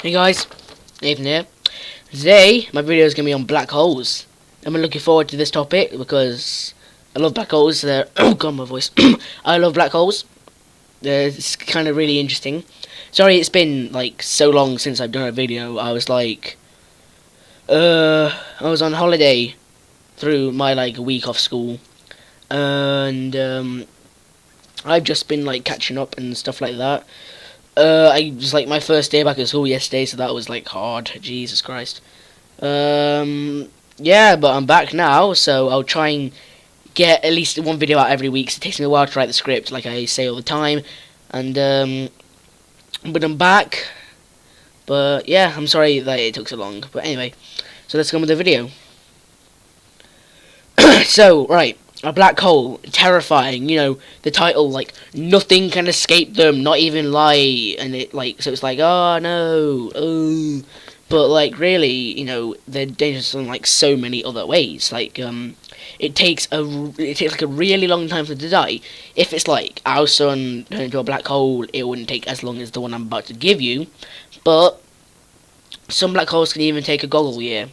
Hey guys, Nathan here. Today, my video is going to be on black holes. I'm looking forward to this topic because I love black holes. Oh god, my voice. I love black holes. It's kind of really interesting. Sorry, it's been like so long since I've done a video. I was on holiday through my week off school, and I've just been catching up and stuff like that. I was my first day back at school yesterday, so that was hard. Jesus Christ. Yeah, but I'm back now, so I'll try and get at least one video out every week. So it takes me a while to write the script, like I say all the time. And but I'm back. But yeah, I'm sorry that it took so long. But anyway, so let's go with the video. So right. A black hole, terrifying, the title, nothing can escape them, not even light, and so it's oh no, oh, but really, they're dangerous in so many other ways, it takes a really long time for them to die. If it's our sun turned into a black hole, it wouldn't take as long as the one I'm about to give you, but some black holes can even take a goggle year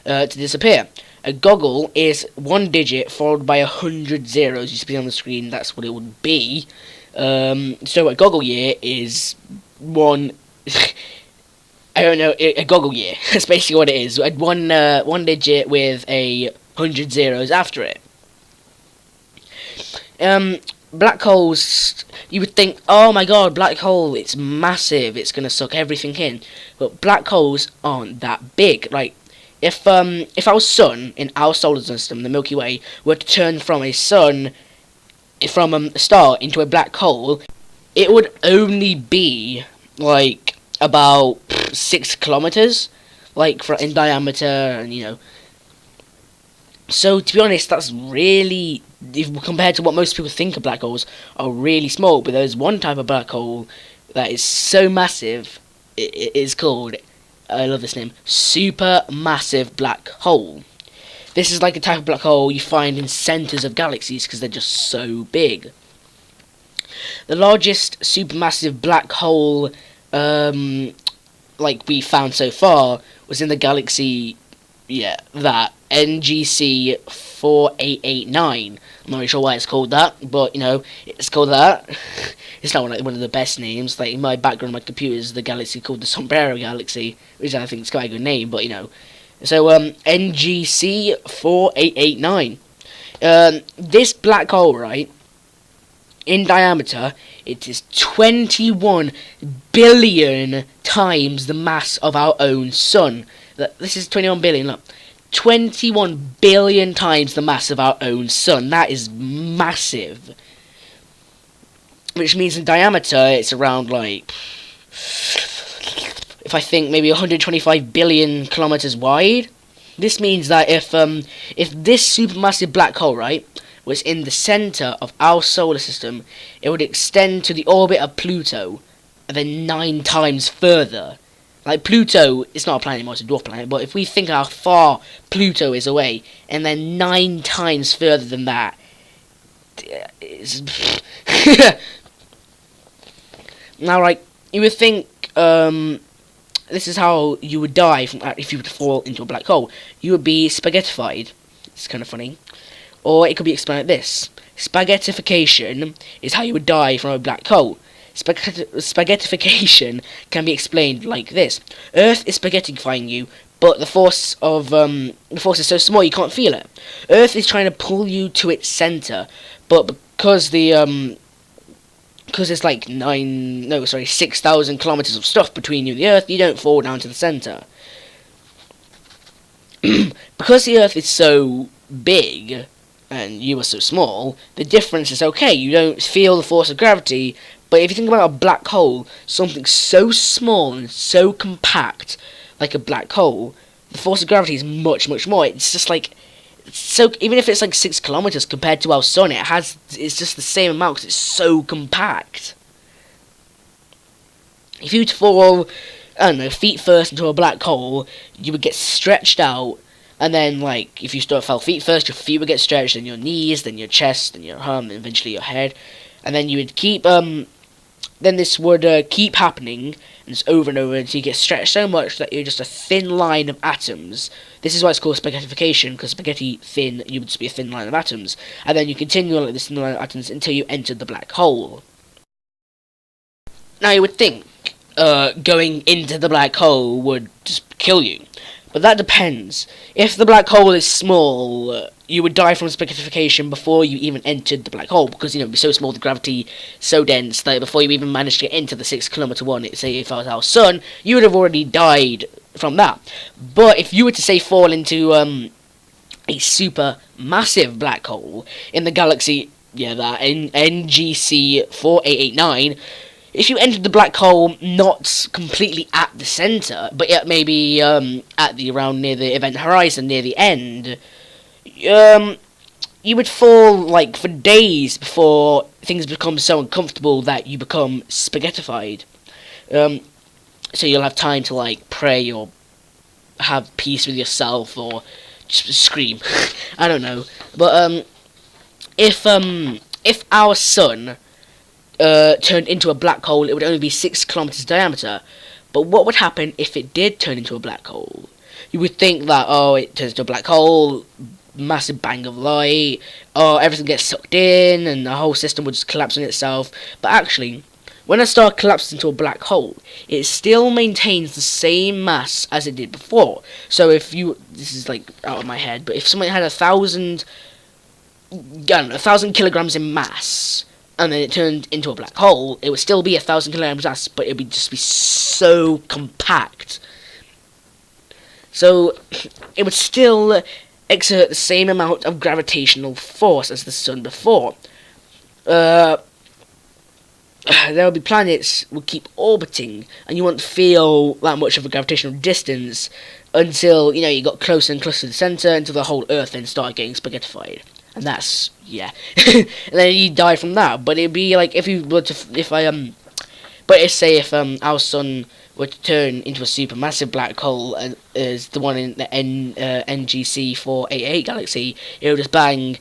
to disappear. A goggle is one digit followed by 100 zeros. You see on the screen, that's what it would be. So a goggle year is one... I don't know, a goggle year. That's basically what it is. One digit with 100 zeros after it. Black holes, you would think, oh my god, black hole, it's massive, it's going to suck everything in. But black holes aren't that big. If our sun in our solar system, the Milky Way, were to turn from a star into a black hole, it would only be about 6 kilometers, in diameter, and So to be honest, that's really, if compared to what most people think of black holes, are really small. But there's one type of black hole that is so massive, it is called, I love this name, supermassive black hole. This is a type of black hole you find in centers of galaxies because they're just so big. The largest supermassive black hole we found so far was in the galaxy, that NGC 4889. I'm not really sure why it's called that, but it's called that. It's not one of the best names. In my background on my computer is the galaxy called the Sombrero Galaxy, which I think is quite a good name, but So NGC 4889. This black hole, right, in diameter, it is 21 billion times the mass of our own sun. This is 21 billion, look. 21 billion times the mass of our own sun. That is massive. Which means in diameter, it's around, if I think maybe 125 billion kilometers wide. This means that if this supermassive black hole, right, was in the center of our solar system, it would extend to the orbit of Pluto, and then 9 times further. Pluto, it's not a planet anymore, it's a dwarf planet, but if we think how far Pluto is away, and then 9 times further than that, it's... Now, you would think, this is how you would die if you were to fall into a black hole. You would be spaghettified. It's kind of funny. Or it could be explained like this. Spaghettification is how you would die from a black hole. Spaghettification can be explained like this. Earth is spaghettifying you, but the force is so small you can't feel it. Earth is trying to pull you to its center, but because there's 6,000 kilometers of stuff between you and the Earth, you don't fall down to the center. Because the Earth is so big and you are so small, the difference is okay. You don't feel the force of gravity. But if you think about a black hole, something so small and so compact, like a black hole, the force of gravity is much, much more. It's just so even if it's 6 kilometers compared to our sun, it's just the same amount because it's so compact. If you were to fall, I don't know, feet first into a black hole, you would get stretched out, and then if you fell feet first, your feet would get stretched, then your knees, then your chest, then your arm, and eventually your head, and then you would keep then this would keep happening, and it's over and over until you get stretched so much that you're just a thin line of atoms. This is why it's called spaghettification, because spaghetti thin, you would just be a thin line of atoms. And then you continue like this thin line of atoms until you enter the black hole. Now you would think going into the black hole would just kill you. But that depends. If the black hole is small, you would die from spaghettification before you even entered the black hole, because, it'd be so small, the gravity so dense, that before you even managed to get into the 6-kilometer one, say if it was our sun, you would have already died from that. But if you were to, say, fall into a super massive black hole in the galaxy, that NGC 4889, if you entered the black hole not completely at the centre, but yet maybe at the around near the event horizon, near the end, you would fall like for days before things become so uncomfortable that you become spaghettified. So you'll have time to like pray or have peace with yourself or just scream. I don't know, but if our sun turned into a black hole, it would only be 6 kilometers diameter. But what would happen if it did turn into a black hole? You would think that, it turns into a black hole, massive bang of light, everything gets sucked in, and the whole system would just collapse on itself. But actually, when a star collapses into a black hole, it still maintains the same mass as it did before. So if this is like out of my head, but if someone had 1,000 kilograms in mass, and then it turned into a black hole, it would still be 1,000 kilograms mass, but it would just be so compact. So it would still exert the same amount of gravitational force as the sun before. There would be planets would keep orbiting, and you wouldn't feel that much of a gravitational distance until you got closer and closer to the center, until the whole Earth then started getting spaghettified. And that's, and then you die from that. But it'd be like, but say if our sun were to turn into a supermassive black hole, and is the one in the NGC 488 galaxy, it would just bang,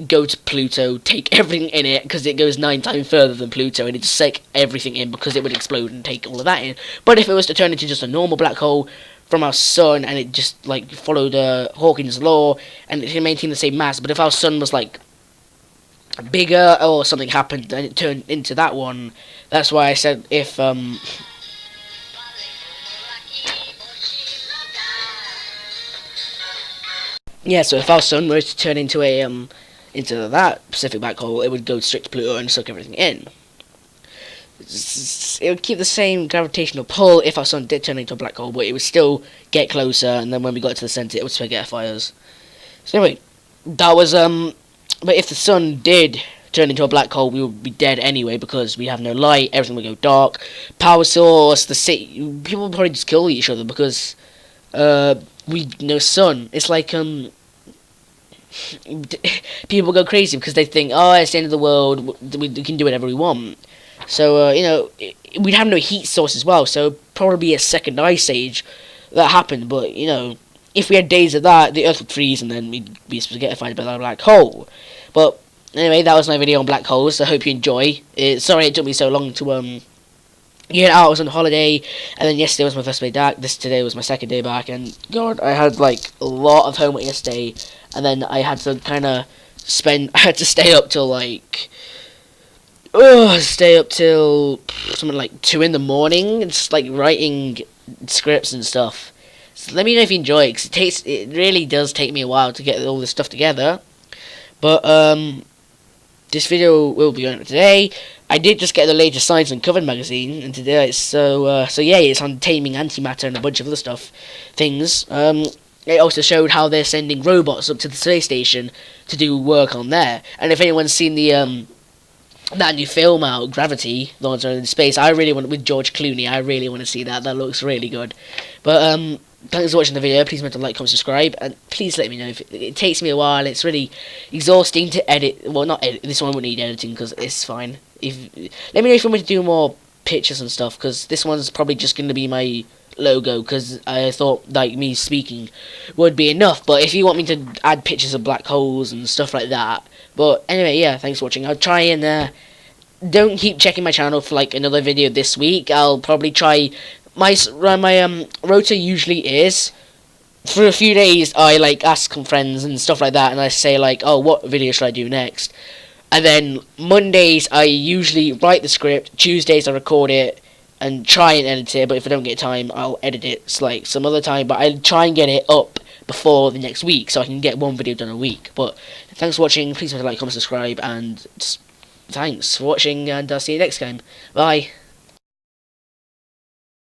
go to Pluto, take everything in it, because it goes 9 times further than Pluto, and it'd just suck everything in, because it would explode and take all of that in. But if it was to turn into just a normal black hole from our sun, and it just like followed Hawking's law, and it can maintain the same mass, but if our sun was like bigger or something happened and it turned into that one, that's why I said if so if our sun were to turn into a into that Pacific black hole, it would go straight to Pluto and suck everything in. It would keep the same gravitational pull if our sun did turn into a black hole, but it would still get closer, and then when we got to the centre, it would spaghettify us. So anyway, that was but if the sun did turn into a black hole, we would be dead anyway, because we have no light, everything would go dark, power source, the city, people would probably just kill each other, because we no sun. It's like people go crazy because they think, it's the end of the world, we can do whatever we want. So, we'd have no heat source as well, so probably a second ice age that happened. But, if we had days of that, the Earth would freeze, and then we'd be spaghettified by the black hole. But, anyway, that was my video on black holes. I hope you enjoy. Sorry it took me so long to, get out. I was on holiday, and then yesterday was my first day back. Today was my second day back, and, God, I had, like, a lot of homework yesterday, and then I had to I had to stay up till, like, stay up till something like 2 in the morning, and just like writing scripts and stuff. So let me know if you enjoy it, because it really does take me a while to get all this stuff together. But this video will be on today. I did just get the latest Science Uncovered magazine, and today it's it's on taming antimatter and a bunch of other things. It also showed how they're sending robots up to the space station to do work on there. And if anyone's seen the that new film out, Gravity, the ones in space, with George Clooney, I really want to see that. That looks really good. But thanks for watching the video. Please remember to like, comment, subscribe, and please let me know if it takes me a while. It's really exhausting to edit. Well, not edit. This one won't need editing because it's fine. Let me know if you want me to do more pictures and stuff, because this one's probably just going to be my logo, because I thought like me speaking would be enough. But if you want me to add pictures of black holes and stuff like that. But anyway, yeah, thanks for watching. I'll try and don't keep checking my channel for like another video this week. I'll probably try my rota usually is for a few days. I like ask some friends and stuff like that, and I say like, oh, what video should I do next? And then Mondays I usually write the script. Tuesdays I record it and try and edit it. But if I don't get time, I'll edit it like some other time. But I try and get it up before the next week, so I can get one video done a week. But thanks for watching. Please like, comment, subscribe, and just thanks for watching, and I'll see you next time. Bye.